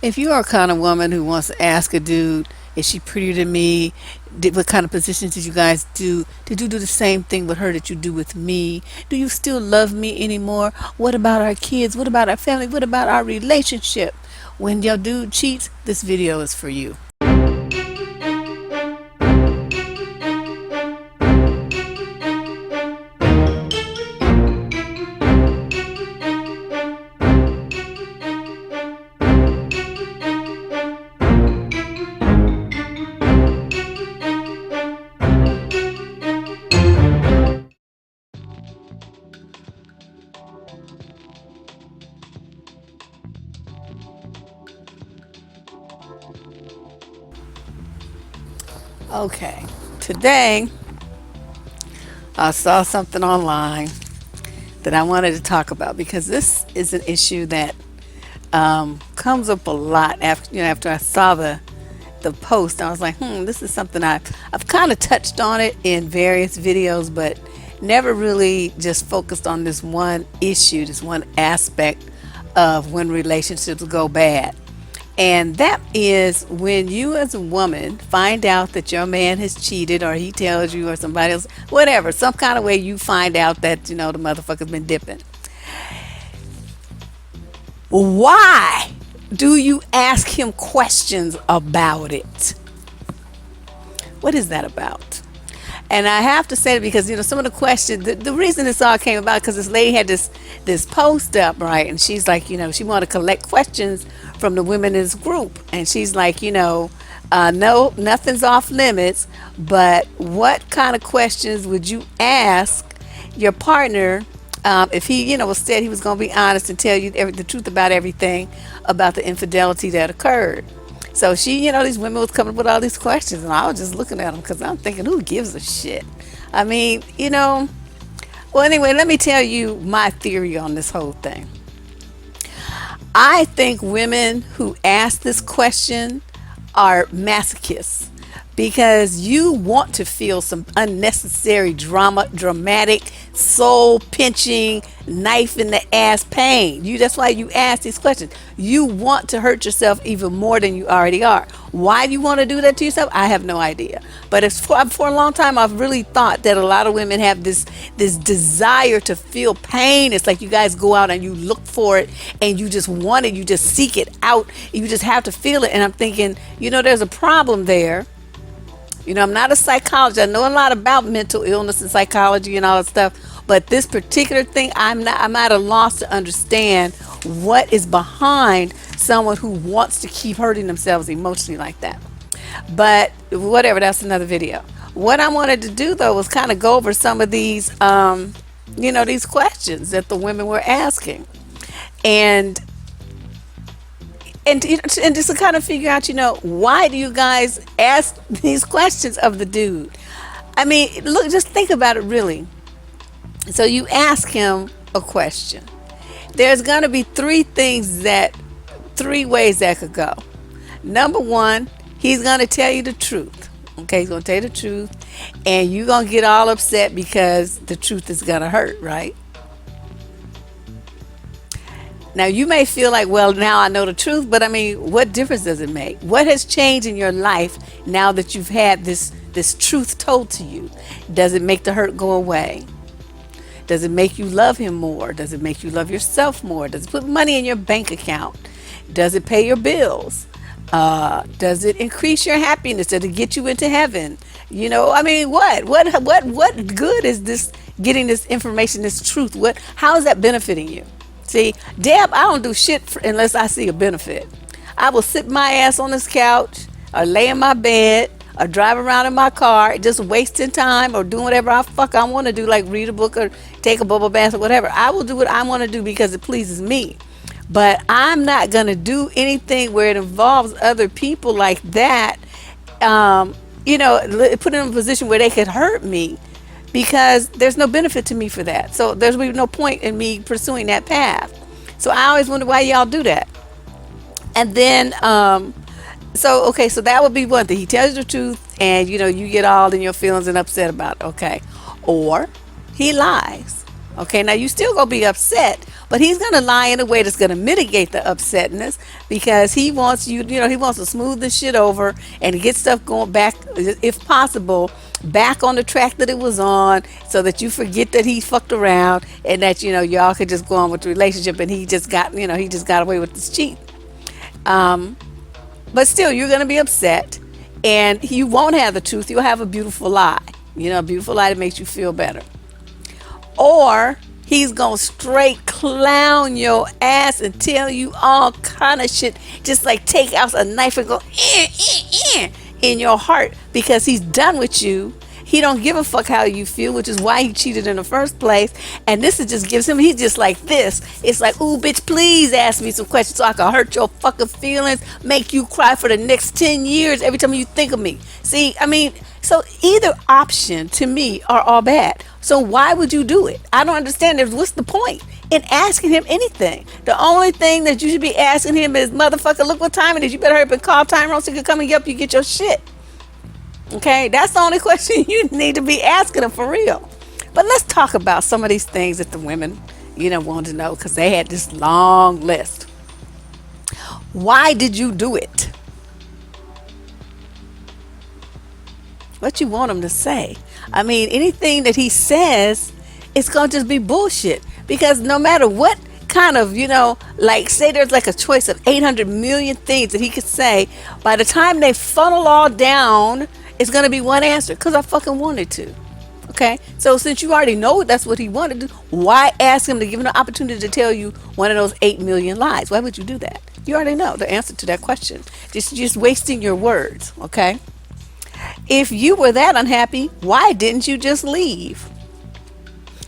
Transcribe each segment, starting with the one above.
If you are a kind of woman who wants to ask a dude, is she prettier than me? What kind of positions did you guys do? Did you do the same thing with her that you do with me? Do you still love me anymore? What about our kids? What about our family? What about our relationship? When your dude cheats, this video is for you. Okay, today I saw something online that I wanted to talk about because this is an issue that comes up a lot after I saw the post. I was like, this is something I've kind of touched on it in various videos, but never really just focused on this one issue, this one aspect of when relationships go bad. And that is when you as a woman find out that your man has cheated, or he tells you, or somebody else, whatever, some kind of way you find out that, the motherfucker's been dipping. Why do you ask him questions about it? What is that about? And I have to say it because, some of the questions, the reason this all came about, because this lady had this post up, right? And she's like, she wanted to collect questions from the women in this group. And she's like, no, nothing's off limits, but what kind of questions would you ask your partner if he, said he was going to be honest and tell you the truth about everything about the infidelity that occurred? So she, these women was coming up with all these questions, and I was just looking at them because I'm thinking, who gives a shit? I mean, well, anyway, let me tell you my theory on this whole thing. I think women who ask this question are masochists because you want to feel some unnecessary dramatic, soul pinching, knife in the ass pain. That's why you ask these questions. You want to hurt yourself even more than you already are. Why do you want to do that to yourself? I have no idea. But for a long time, I've really thought that a lot of women have this desire to feel pain. It's like you guys go out and you look for it and you just want it. You just seek it out. You just have to feel it. And I'm thinking, there's a problem there. I'm not a psychologist. I know a lot about mental illness and psychology and all that stuff, but this particular thing, I'm at a loss to understand what is behind someone who wants to keep hurting themselves emotionally like that. But whatever, that's another video. What I wanted to do though was kind of go over some of these, these questions that the women were asking, and just to kind of figure out, why do you guys ask these questions of the dude? I mean, look, just think about it really. So you ask him a question. There's going to be three ways that could go. Number one, he's going to tell you the truth. Okay, he's going to tell you the truth, and you're going to get all upset because the truth is going to hurt, right? Now, you may feel like, well, now I know the truth, but I mean, what difference does it make? What has changed in your life now that you've had this truth told to you? Does it make the hurt go away? Does it make you love him more? Does it make you love yourself more? Does it put money in your bank account? Does it pay your bills? Does it increase your happiness? Does it get you into heaven? I mean, what good is this, getting this information, this truth? How is that benefiting you? See, Deb, I don't do shit unless I see a benefit. I will sit my ass on this couch or lay in my bed or drive around in my car just wasting time or doing whatever I want to do, like read a book or take a bubble bath or whatever. I will do what I want to do because it pleases me. But I'm not going to do anything where it involves other people like that, put in a position where they could hurt me, because there's no benefit to me for that. So there's really no point in me pursuing that path. So I always wonder why y'all do that. And then, so that would be one thing. He tells you the truth and, you get all in your feelings and upset about it. Okay. Or he lies. Okay. Now you still gonna be upset, but he's going to lie in a way that's going to mitigate the upsetness because he wants you, he wants to smooth the shit over and get stuff going back, if possible, back on the track that it was on, so that you forget that he fucked around and that, y'all could just go on with the relationship, and he just got away with this cheat. But still, you're going to be upset, and you won't have the truth. You'll have a beautiful lie, a beautiful lie that makes you feel better. Or he's going to straight clown your ass and tell you all kind of shit, just like take out a knife and go in your heart, because he's done with you. He don't give a fuck how you feel, which is why he cheated in the first place. And this is just gives him, he's just like this. It's like, ooh, bitch, please ask me some questions so I can hurt your fucking feelings, make you cry for the next 10 years every time you think of me. See, so either option to me are all bad. So why would you do it? I don't understand. What's the point in asking him anything? The only thing that you should be asking him is, motherfucker, look what time it is. You better hurry up and call Tyrone so he can come and help you get your shit. Okay, that's the only question you need to be asking them for real. But let's talk about some of these things that the women, wanted to know, because they had this long list. Why did you do it? What you want him to say? Anything that he says, it's going to just be bullshit. Because no matter what kind of, like say there's like a choice of 800 million things that he could say, by the time they funnel all down, it's going to be one answer, because I fucking wanted to. Okay? So since you already know that's what he wanted to do, why ask him to give him an opportunity to tell you one of those 8 million lies? Why would you do that? You already know the answer to that question. Just wasting your words. Okay? If you were that unhappy, why didn't you just leave?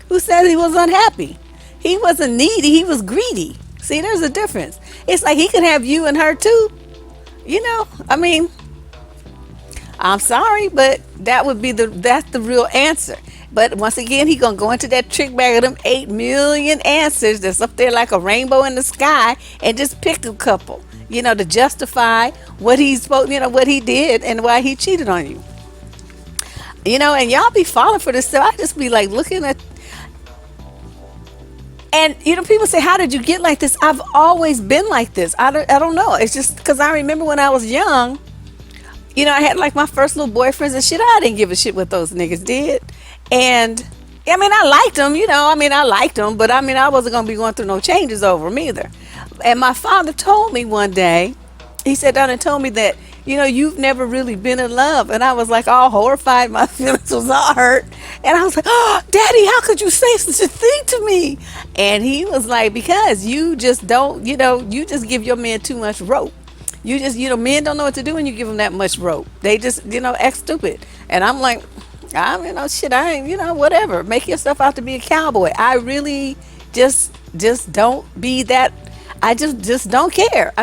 Who said he was unhappy? He wasn't needy. He was greedy. See, there's a difference. It's like he could have you and her too. I'm sorry, but that's the real answer. But once again, he gonna go into that trick bag of them 8 million answers that's up there like a rainbow in the sky, and just pick a couple, to justify what he's supposed, what he did and why he cheated on you. And y'all be falling for this stuff. I just be like looking at, and people say, how did you get like this? I've always been like this. I don't know. It's just because I remember when I was young, I had like my first little boyfriends and shit. I didn't give a shit what those niggas did. And I liked them, I liked them, but I wasn't going to be going through no changes over them either. And my father told me one day, he sat down and told me that, you've never really been in love. And I was like all horrified. My feelings was all hurt. And I was like, oh, Daddy, how could you say such a thing to me? And he was like, because you just don't, you just give your man too much rope. You just, men don't know what to do when you give them that much rope. They just, act stupid. And I'm like, shit, I ain't, whatever. Make yourself out to be a cowboy. I really just don't be that. I just don't care.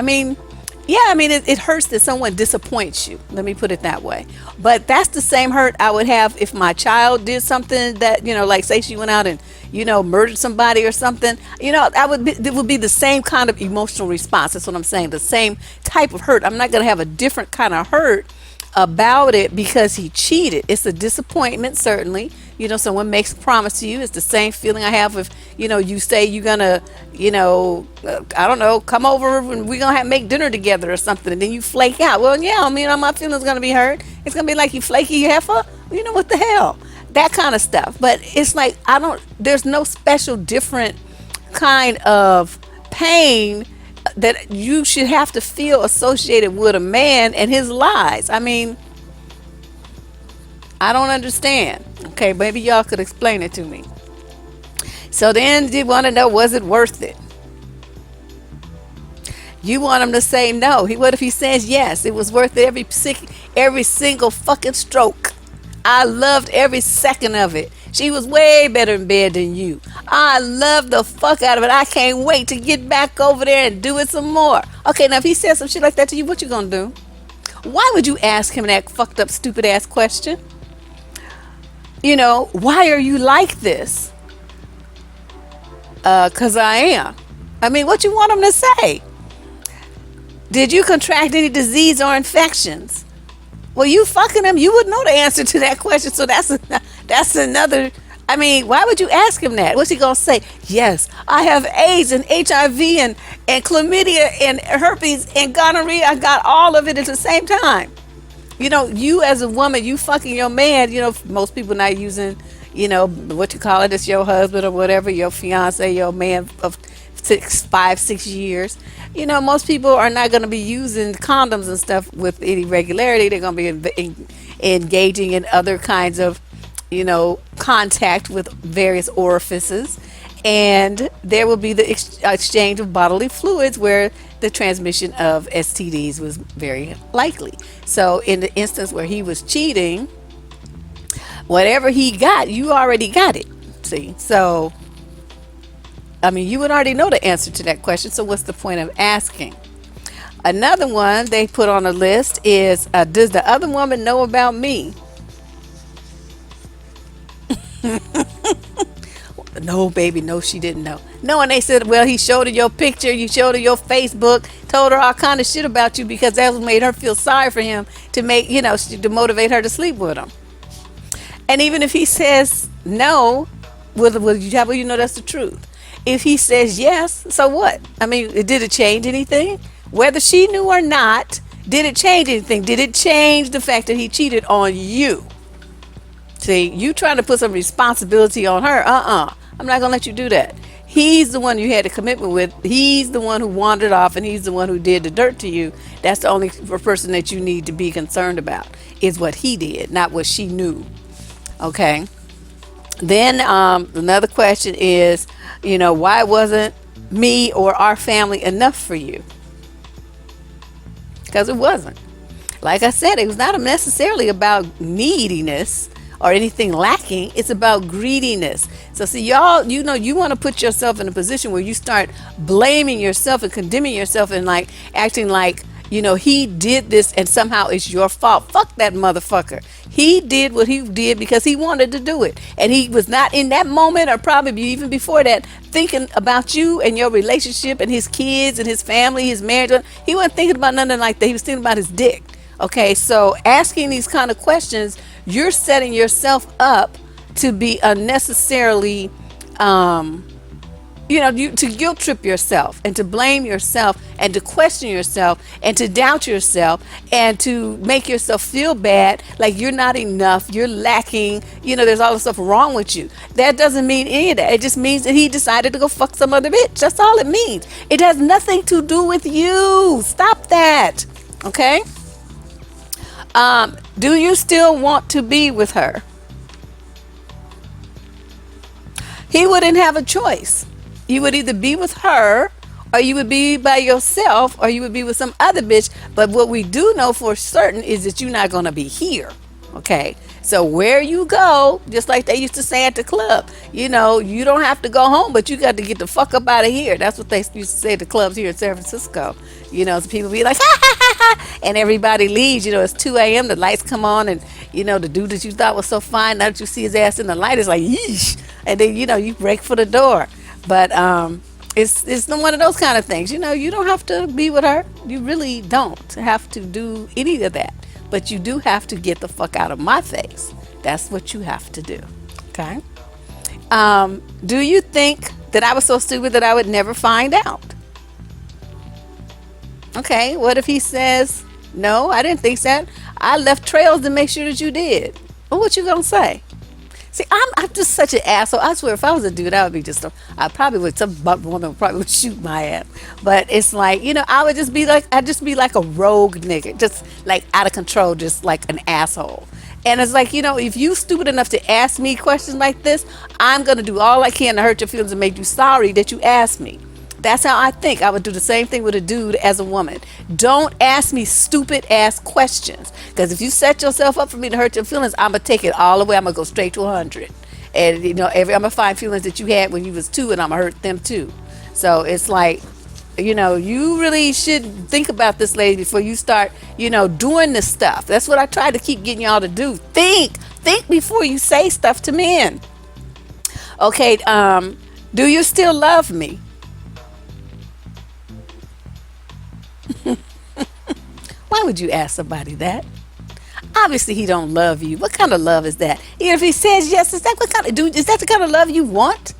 It hurts that someone disappoints you. Let me put it that way. But that's the same hurt I would have if my child did something that, like say she went out and, murdered somebody or something. It would be the same kind of emotional response. That's what I'm saying. The same type of hurt. I'm not going to have a different kind of hurt about it because he cheated. It's a disappointment, certainly. Someone makes a promise to you. It's the same feeling I have if, you say you're going to, I don't know, come over and we're going to make dinner together or something. And then you flake out. Well, yeah, my feelings going to be hurt. It's going to be like you flaky heifer. What the hell? That kind of stuff. But it's like, there's no special different kind of pain that you should have to feel associated with a man and his lies. I don't understand. Okay, maybe y'all could explain it to me. So then you want to know, was it worth it? You want him to say no. What if he says yes? It was worth it every single fucking stroke. I loved every second of it. She was way better in bed than you. I love the fuck out of it. I can't wait to get back over there and do it some more. Okay, now if he says some shit like that to you, what you gonna do? Why would you ask him that fucked up, stupid ass question? Why are you like this? 'Cause I am. What you want him to say? Did you contract any disease or infections? Well, you fucking him, you would know the answer to that question. So that's another I mean, why would you ask him that? What's he gonna say? Yes, I have AIDS and HIV and chlamydia and herpes and gonorrhea. I got all of it at the same time. You as a woman, you fucking your man. Most people not using, what you call it, it's your husband or whatever, your fiance, your man of 6 years. Most people are not going to be using condoms and stuff with any regularity. They're going to be engaging in other kinds of, contact with various orifices. And there will be the exchange of bodily fluids where the transmission of STDs was very likely. So in the instance where he was cheating, whatever he got, you already got it. See? So, I mean, you would already know the answer to that question. So what's the point of asking? Another one they put on a list is, does the other woman know about me? No, baby, no, she didn't know. No, and they said, well, he showed her your picture, you showed her your Facebook, told her all kind of shit about you because that what made her feel sorry for him to make, to motivate her to sleep with him. And even if he says no, well, you know that's the truth. If he says yes, so what? I mean, did it change anything? Whether she knew or not, did it change anything? Did it change the fact that he cheated on you? See, you trying to put some responsibility on her. I'm not going to let you do that. He's the one you had a commitment with. He's the one who wandered off, and he's the one who did the dirt to you. That's the only person that you need to be concerned about is what he did, not what she knew. Okay. Then another question is, why wasn't me or our family enough for you? Because it wasn't. Like I said, it was not necessarily about neediness or anything lacking. It's about greediness. So see, y'all, you want to put yourself in a position where you start blaming yourself and condemning yourself and like acting like, he did this and somehow it's your fault. Fuck that motherfucker. He did what he did because he wanted to do it. And he was not in that moment, or probably even before that, thinking about you and your relationship and his kids and his family, his marriage. He wasn't thinking about nothing like that. He was thinking about his dick. Okay, so asking these kind of questions, you're setting yourself up to be unnecessarily, to guilt trip yourself and to blame yourself and to question yourself and to doubt yourself and to make yourself feel bad, like you're not enough, you're lacking, there's all this stuff wrong with you. That doesn't mean any of that. It just means that he decided to go fuck some other bitch. That's all it means. It has nothing to do with you. Stop that. Okay? Do you still want to be with her? He wouldn't have a choice. You would either be with her, or you would be by yourself, or you would be with some other bitch. But what we do know for certain is that you're not going to be here. Okay? So where you go, just like they used to say at the club, you don't have to go home, but you got to get the fuck up out of here. That's what they used to say at the clubs here in San Francisco. So people be like, ha, ha, ha, ha, and everybody leaves. It's 2 a.m., the lights come on, and, the dude that you thought was so fine, now that you see his ass in the light, it's like, yeesh. And then, you break for the door. But it's one of those kind of things. You don't have to be with her. You really don't have to do any of that. But you do have to get the fuck out of my face. That's what you have to do. Okay? Do you think that I was so stupid that I would never find out? Okay, what if he says, no, I didn't think that. I left trails to make sure that you did. Well, what you gonna say? See, I'm just such an asshole. I swear, if I was a dude, I would be I probably would, some woman probably would shoot my ass. But it's like, I would just be like, I'd just be like a rogue nigga, just like out of control, just like an asshole. And it's like, if you stupid enough to ask me questions like this, I'm going to do all I can to hurt your feelings and make you sorry that you asked me. That's how I think. I would do the same thing with a dude as a woman. Don't ask me stupid ass questions. Because if you set yourself up for me to hurt your feelings, I'm going to take it all the way. I'm going to go straight to 100. And, I'm going to find feelings that you had when you was 2, and I'm going to hurt them too. So it's like, you really should think about this, lady, before you start, doing this stuff. That's what I try to keep getting y'all to do. Think before you say stuff to men. Okay, do you still love me? Why would you ask somebody that? Obviously, he don't love you. What kind of love is that? Even if he says yes, is that what kind of dude? Is that the kind of love you want?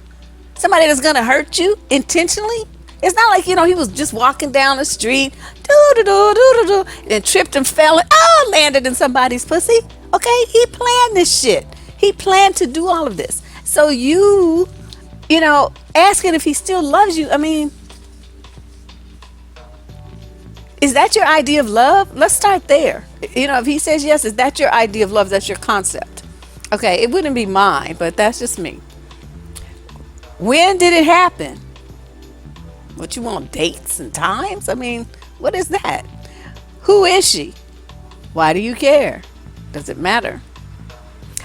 Somebody that's gonna hurt you intentionally? It's not like, he was just walking down the street, and tripped and fell and landed in somebody's pussy. Okay, he planned this shit. He planned to do all of this. So asking if he still loves you. I mean, is that your idea of love? Let's start there. If he says yes, is that your idea of love? That's your concept. Okay, it wouldn't be mine, but that's just me. When did it happen? What, you want dates and times? I mean, what is that? Who is she? Why do you care? Does it matter?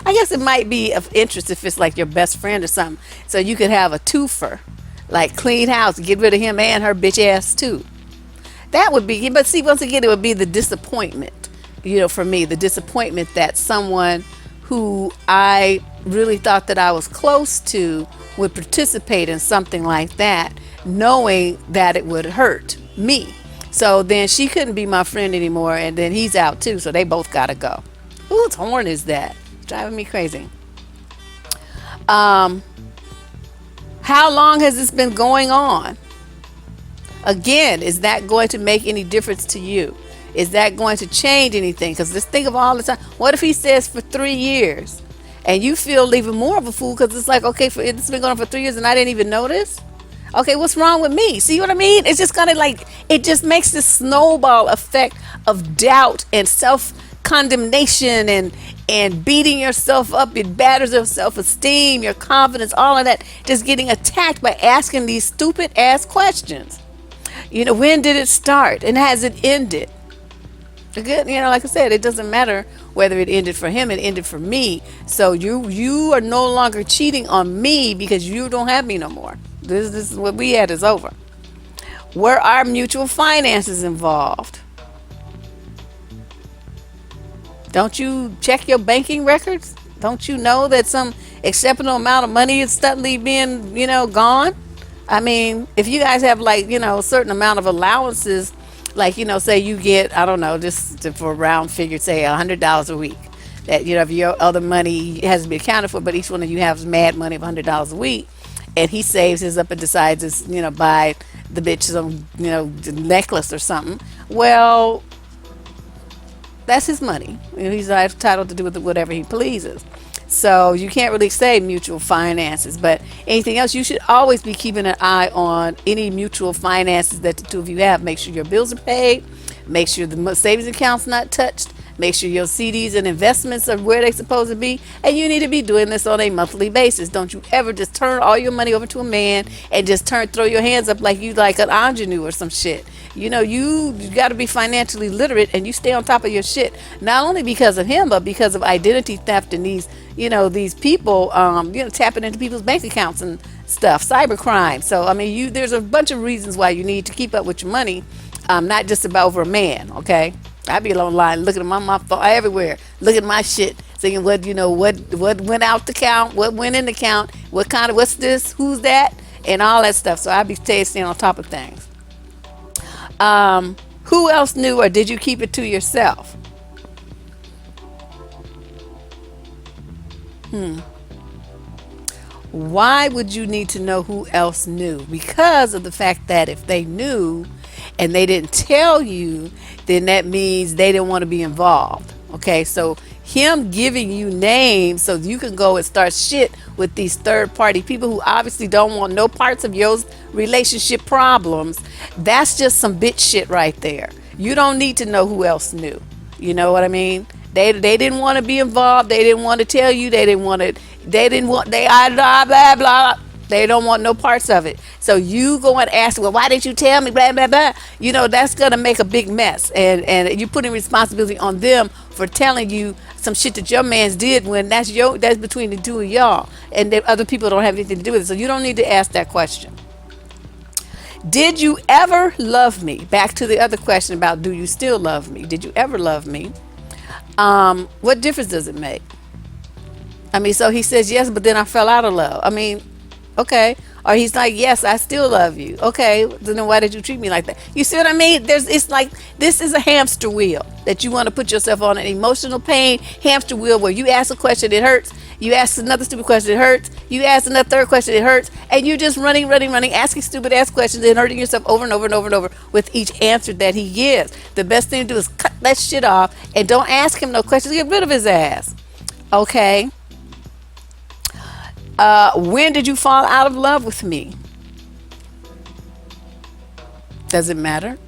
I guess it might be of interest if it's like your best friend or something. So you could have a twofer, like clean house, get rid of him and her bitch ass too. That would be, but see, once again, it would be the disappointment, for me, the disappointment that someone who I really thought that I was close to would participate in something like that, knowing that it would hurt me. So then she couldn't be my friend anymore, and then he's out too, so they both gotta go. Whose horn is that? Driving me crazy. How long has this been going on? Again, is that going to make any difference to you? Is that going to change anything? Because just think of all the time. What if he says for 3 years and you feel even more of a fool because it's like, okay, it's been going on for 3 years and I didn't even notice? Okay, what's wrong with me? See what I mean? It's just kind of like, it just makes this snowball effect of doubt and self-condemnation and beating yourself up. It batters your self-esteem, your confidence, all of that, just getting attacked by asking these stupid ass questions. When did it start and has it ended? Again, like I said, it doesn't matter whether it ended for him, it ended for me. So you are no longer cheating on me because you don't have me no more. This is what we had is over. Were our mutual finances involved? Don't you check your banking records? Don't you know that some exceptional amount of money is suddenly being, gone? I mean, if you guys have a certain amount of allowances, say you get, I don't know, just for a round figure, say $100 a week. That, if your other money has to be accounted for, but each one of you has mad money of $100 a week, and he saves his up and decides to, buy the bitch some, necklace or something. Well, that's his money. He's entitled to do with it whatever he pleases. So you can't really say mutual finances, but anything else, you should always be keeping an eye on any mutual finances that the two of you have. Make sure your bills are paid. Make sure the savings account's not touched. Make sure your CDs and investments are where they're supposed to be. And you need to be doing this on a monthly basis. Don't you ever just turn all your money over to a man and just throw your hands up like you like an ingenue or some shit. You got to be financially literate and you stay on top of your shit. Not only because of him, but because of identity theft and these people, tapping into people's bank accounts and stuff, cybercrime. So, I mean, there's a bunch of reasons why you need to keep up with your money, not just about over a man, okay? I be online looking at my phone everywhere, look at my shit, thinking what went out the count, what went in the count, what's this, who's that, and all that stuff. So I be staying on top of things. Who else knew, or did you keep it to yourself? Why would you need to know who else knew? Because of the fact that if they knew and they didn't tell you, then that means they didn't want to be involved. Okay, so him giving you names so you can go and start shit with these third party people who obviously don't want no parts of your relationship problems, that's just some bitch shit right there. You don't need to know who else knew. You know what I mean? They didn't want to be involved. They didn't want to tell you. They blah blah blah. They don't want no parts of it. So you go and ask, well, why didn't you tell me? Blah blah blah. That's gonna make a big mess, and you're putting responsibility on them for telling you some shit that your man's did when that's between the two of y'all, and that other people don't have anything to do with it. So you don't need to ask that question. Did you ever love me? Back to the other question about, do you still love me? Did you ever love me? What difference does it make? I mean, so he says yes, but then I fell out of love. I mean, okay, Or he's like, yes, I still love you. Okay, then why did you treat me like that? You see what I mean? It's like, this is a hamster wheel that you want to put yourself on, an emotional pain hamster wheel where you ask a question, it hurts. You ask another stupid question, it hurts. You ask another third question, it hurts. And you're just running, asking stupid ass questions and hurting yourself over and over and over and over with each answer that he gives. The best thing to do is cut that shit off and don't ask him no questions. Get rid of his ass. Okay? When did you fall out of love with me? Does it matter?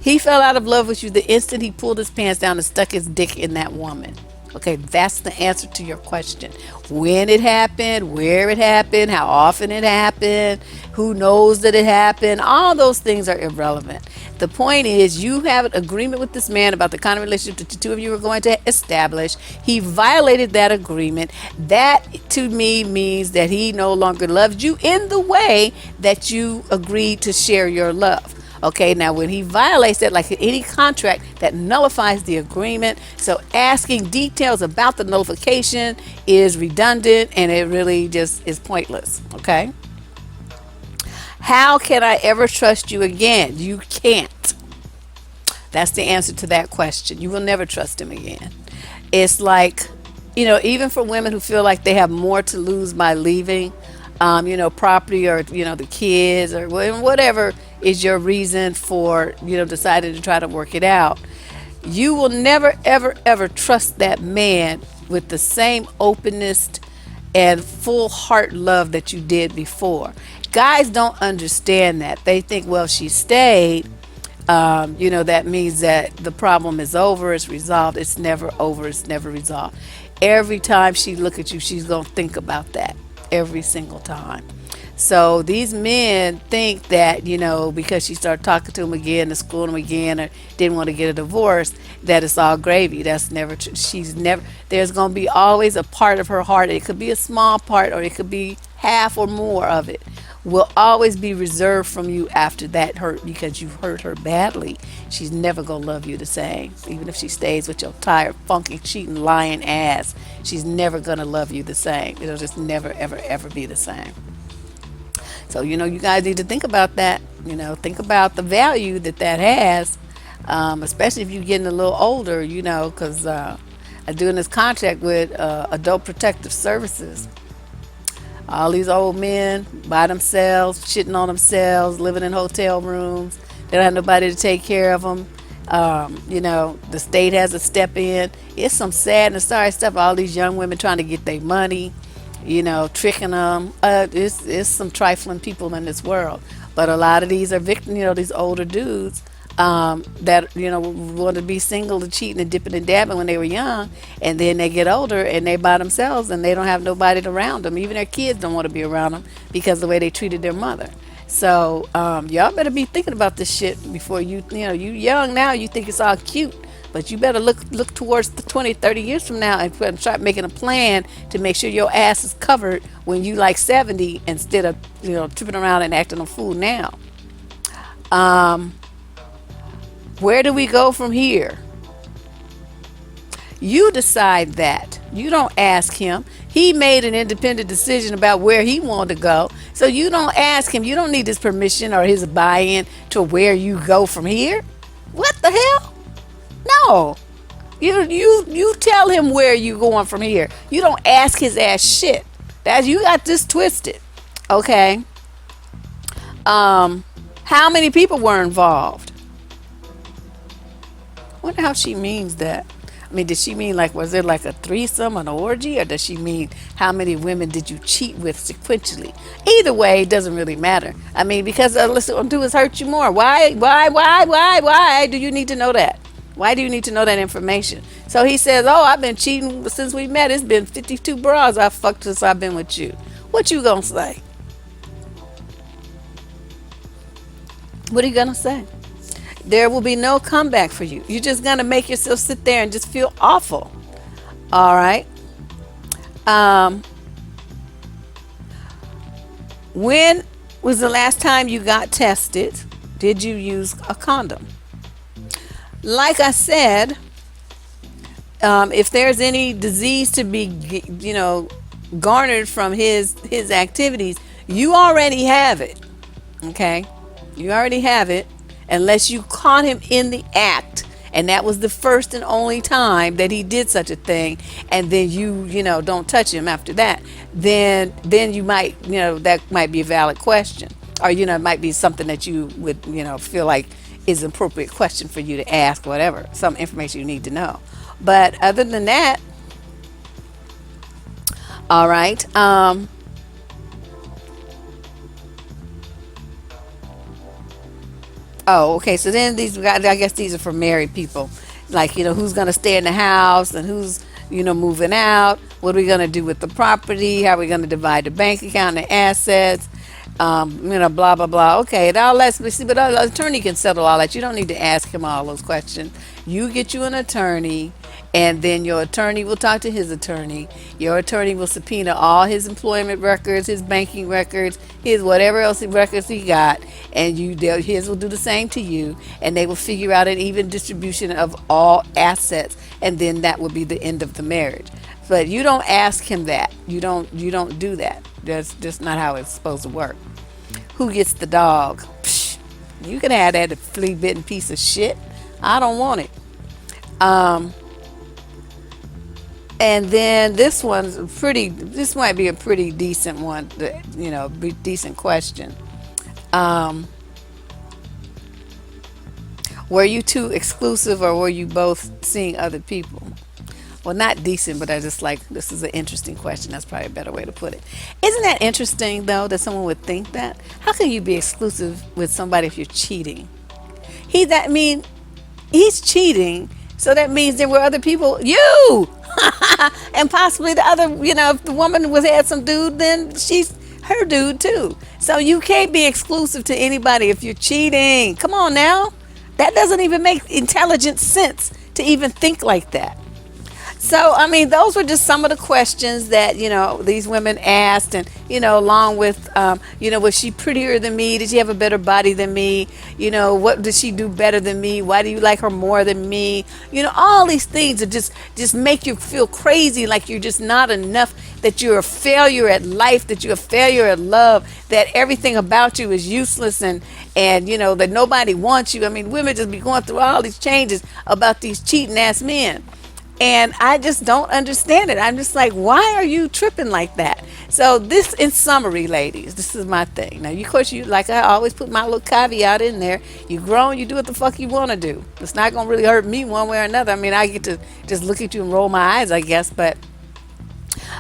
He fell out of love with you the instant he pulled his pants down and stuck his dick in that woman. Okay, that's the answer to your question. When it happened, where it happened, how often it happened, who knows that it happened, all those things are irrelevant. The point is, you have an agreement with this man about the kind of relationship that the two of you are going to establish. He violated that agreement. That, to me, means that he no longer loves you in the way that you agreed to share your love. Okay, now when he violates that, like any contract, that nullifies the agreement. So asking details about the nullification is redundant and it really just is pointless. Okay. How can I ever trust you again? You can't. That's the answer to that question. You will never trust him again. It's like, even for women who feel like they have more to lose by leaving, property or, the kids or whatever is your reason for, deciding to try to work it out. You will never, ever, ever trust that man with the same openness and full heart love that you did before. Guys don't understand that. They think, well, she stayed. That means that the problem is over, it's resolved. It's never over, it's never resolved. Every time she look at you, she's going to think about that every single time. So these men think that, because she started talking to him again and schooling him again or didn't want to get a divorce, that it's all gravy. That's never true. There's going to be always a part of her heart. It could be a small part or it could be half or more of it. Will always be reserved from you after that hurt because you hurt her badly. She's never going to love you the same. Even if she stays with your tired, funky, cheating, lying ass, she's never going to love you the same. It'll just never, ever, ever be the same. So, you guys need to think about that. Think about the value that has, especially if you're getting a little older, because I'm doing this contract with Adult Protective Services. All these old men by themselves, shitting on themselves, living in hotel rooms. They don't have nobody to take care of them. The state has to step in. It's some sad and sorry stuff. All these young women trying to get their money, tricking them. It's some trifling people in this world. But a lot of these are victims, these older dudes that, want to be single and cheating and dipping and dabbing when they were young. And then they get older and they by themselves and they don't have nobody around them. Even their kids don't want to be around them because of the way they treated their mother. So y'all better be thinking about this shit before you young now, you think it's all cute. But you better look towards the 20, 30 years from now and start making a plan to make sure your ass is covered when you like 70 instead of, tripping around and acting a fool now. Where do we go from here? You decide that. You don't ask him. He made an independent decision about where he wanted to go. So you don't ask him. You don't need his permission or his buy-in to where you go from here. What the hell? No. You tell him where you going from here. You don't ask his ass shit. You got this twisted. Okay. How many people were involved? I wonder how she means that. I mean, did she mean was there a threesome, an orgy, or does she mean how many women did you cheat with sequentially? Either way, it doesn't really matter. I mean, because listen, what do is hurt you more. Why do you need to know that? Why do you need to know that information? So he says, oh, I've been cheating since we met. It's been 52 bras I've fucked since I've been with you. What you gonna say? What are you gonna say? There will be no comeback for you. You're just gonna make yourself sit there and just feel awful. All right. When was the last time you got tested? Did you use a condom? Like I said, if there's any disease to be, garnered from his activities, You already have it. Okay? You already have it, unless you caught him in the act, and that was the first and only time that he did such a thing, and then you don't touch him after that. Then you might, that might be a valid question, or it might be something that you would, feel like is an appropriate question for you to ask, whatever, some information you need to know. But other than that, all right. Oh, okay. So then these guys, I guess these are for married people. Like, who's going to stay in the house and who's, moving out. What are we going to do with the property? How are we going to divide the bank account and the assets? Blah, blah, blah. Okay, now let's see, but an attorney can settle all that. You don't need to ask him all those questions. You get you an attorney, and then your attorney will talk to his attorney. Your attorney will subpoena all his employment records, his banking records, his whatever else records he got, and his will do the same to you, and they will figure out an even distribution of all assets, and then that will be the end of the marriage. But you don't ask him that. You don't do that. That's just not how it's supposed to work. Who gets the dog? Psh, you can have that flea bitten piece of shit. I don't want it. And then this this might be a pretty decent one, decent question. Were you two exclusive, or were you both seeing other people? Well, not decent, but I just like, this is an interesting question. That's probably a better way to put it. Isn't that interesting, though, that someone would think that? How can you be exclusive with somebody if you're cheating? He's cheating, so that means there were other people. You! And possibly the other, if the woman had some dude, then she's her dude, too. So you can't be exclusive to anybody if you're cheating. Come on now. That doesn't even make intelligent sense to even think like that. So, those were just some of the questions that, these women asked, and, along with, was she prettier than me? Did she have a better body than me? What did she do better than me? Why do you like her more than me? All these things that just make you feel crazy, like you're just not enough, that you're a failure at life, that you're a failure at love, that everything about you is useless, and that nobody wants you. Women just be going through all these changes about these cheating ass men. And I just don't understand it. I'm just like, why are you tripping like that? So this, in summary, ladies, this is my thing. Now, of course, like I always put my little caveat in there. You grown, you do what the fuck you want to do. It's not going to really hurt me one way or another. I get to just look at you and roll my eyes, I guess. But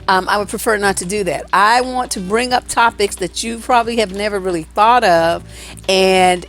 I would prefer not to do that. I want to bring up topics that you probably have never really thought of, and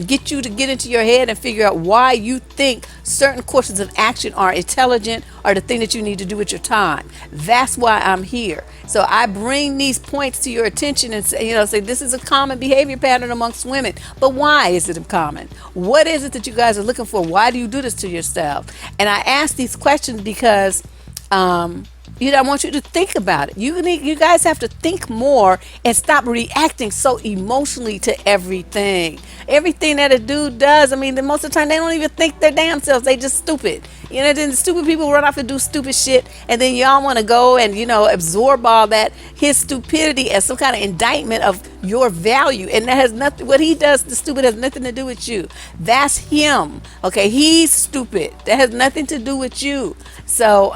get you to get into your head and figure out why you think certain courses of action are intelligent, or the thing that you need to do with your time. That's why I'm here. So I bring these points to your attention and say this is a common behavior pattern amongst women. But why is it common? What is it that you guys are looking for? Why do you do this to yourself? And I ask these questions because I want you to think about it. You guys have to think more and stop reacting so emotionally to everything. Everything that a dude does, most of the time they don't even think their damn selves. They just stupid. Then stupid people run off and do stupid shit, and then y'all want to go and absorb all that, his stupidity, as some kind of indictment of your value. And that has nothing. What he does, the stupid, has nothing to do with you. That's him. Okay, he's stupid. That has nothing to do with you. So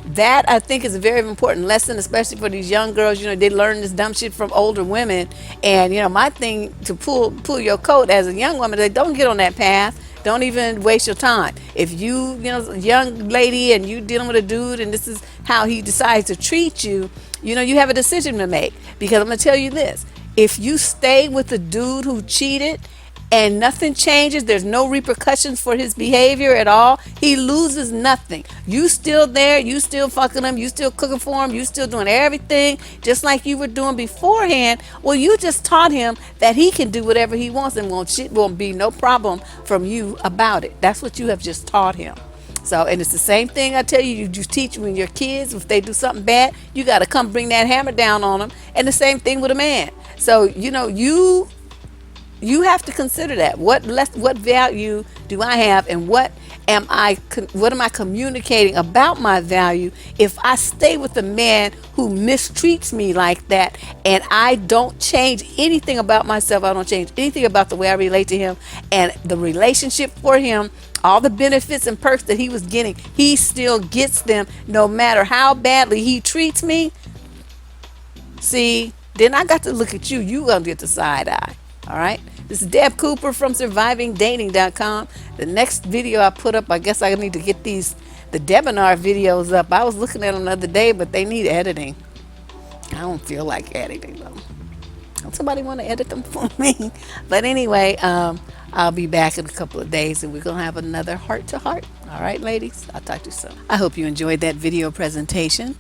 that, I think, is a very important lesson, especially for these young girls. They learn this dumb shit from older women. And, my thing to pull your coat as a young woman, they don't get on that path. Don't even waste your time. If you, young lady, and you dealing with a dude, and this is how he decides to treat you, you have a decision to make. Because I'm going to tell you this. If you stay with the dude who cheated, and nothing changes, there's no repercussions for his behavior at all, he loses nothing. You still there, you still fucking him, you still cooking for him, you still doing everything just like you were doing beforehand. Well, you just taught him that he can do whatever he wants, and won't be no problem from you about it. That's what you have just taught him. So, and it's the same thing I tell you, you just teach when your kids, if they do something bad, you got to come bring that hammer down on them. And the same thing with a man. So, You have to consider that. What value do I have, and what am I communicating about my value if I stay with a man who mistreats me like that, and I don't change anything about myself, I don't change anything about the way I relate to him, and the relationship for him, all the benefits and perks that he was getting, he still gets them no matter how badly he treats me. See, then I got to look at you. You gonna get the side eye. All right. This is Deb Cooper from survivingdating.com. The next video I put up, I guess I need to get the Debinar videos up. I was looking at them the other day, but they need editing. I don't feel like editing them. Don't somebody want to edit them for me? But anyway, I'll be back in a couple of days, and we're going to have another heart to heart. All right, ladies? I'll talk to you soon. I hope you enjoyed that video presentation.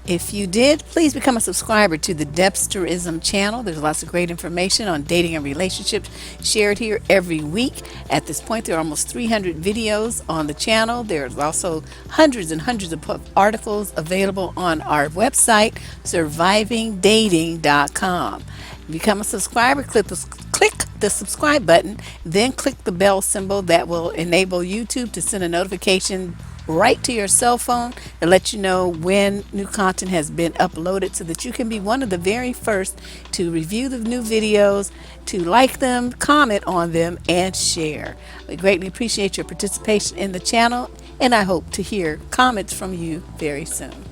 If you did, please become a subscriber to the Debsterism channel. There's lots of great information on dating and relationships shared here every week. At this point, there are almost 300 videos on the channel. There's also hundreds and hundreds of articles available on our website, survivingdating.com. Become a subscriber, click the subscribe button, then click the bell symbol that will enable YouTube to send a notification right to your cell phone to let you know when new content has been uploaded, so that you can be one of the very first to review the new videos, to like them, comment on them, and share. We greatly appreciate your participation in the channel, and I hope to hear comments from you very soon.